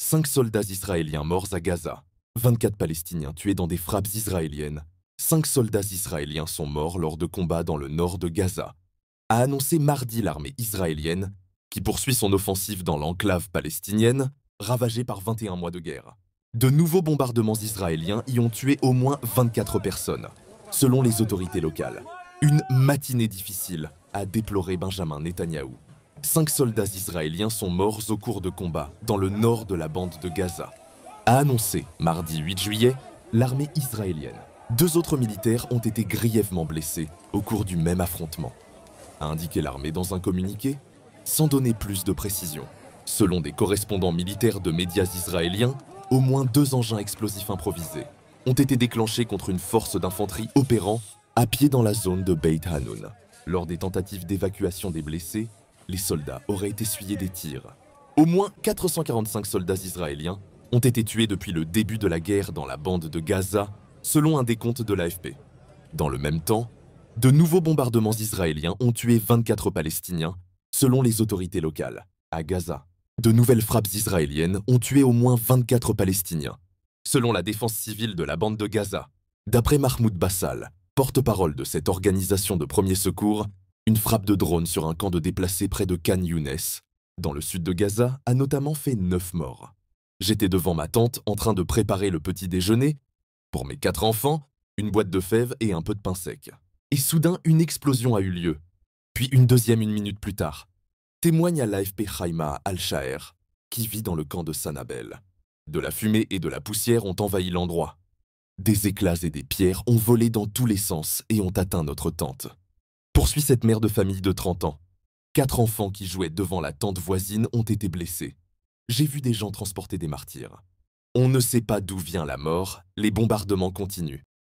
5 soldats israéliens morts à Gaza. 24 Palestiniens tués dans des frappes israéliennes. 5 soldats israéliens sont morts lors de combats dans le nord de Gaza, a annoncé mardi l'armée israélienne, qui poursuit son offensive dans l'enclave palestinienne, ravagée par 21 mois de guerre. De nouveaux bombardements israéliens y ont tué au moins 24 personnes, selon les autorités locales. Une matinée difficile, a déploré Benjamin Netanyahou. 5 soldats israéliens sont morts au cours de combats dans le nord de la bande de Gaza, a annoncé mardi 8 juillet l'armée israélienne. 2 autres militaires ont été grièvement blessés au cours du même affrontement, a indiqué l'armée dans un communiqué, sans donner plus de précision. Selon des correspondants militaires de médias israéliens, au moins 2 engins explosifs improvisés ont été déclenchés contre une force d'infanterie opérant à pied dans la zone de Beit Hanoun. Lors des tentatives d'évacuation des blessés, les soldats auraient essuyé des tirs. Au moins 445 soldats israéliens ont été tués depuis le début de la guerre dans la bande de Gaza, selon un décompte de l'AFP. Dans le même temps, de nouveaux bombardements israéliens ont tué 24 Palestiniens, selon les autorités locales. À Gaza, de nouvelles frappes israéliennes ont tué au moins 24 Palestiniens, selon la défense civile de la bande de Gaza. D'après Mahmoud Bassal, porte-parole de cette organisation de premiers secours, une frappe de drone sur un camp de déplacés près de Khan Younes, dans le sud de Gaza, a notamment fait 9 morts. J'étais devant ma tente en train de préparer le petit déjeuner pour mes 4 enfants, une boîte de fèves et un peu de pain sec. Et soudain, une explosion a eu lieu, puis une deuxième une minute plus tard, témoigne à l'AFP Haïma Al-Shaher, qui vit dans le camp de Sanabel. De la fumée et de la poussière ont envahi l'endroit. Des éclats et des pierres ont volé dans tous les sens et ont atteint notre tente. Poursuit cette mère de famille de 30 ans. 4 enfants qui jouaient devant la tente voisine ont été blessés. J'ai vu des gens transporter des martyrs. On ne sait pas d'où vient la mort, les bombardements continuent.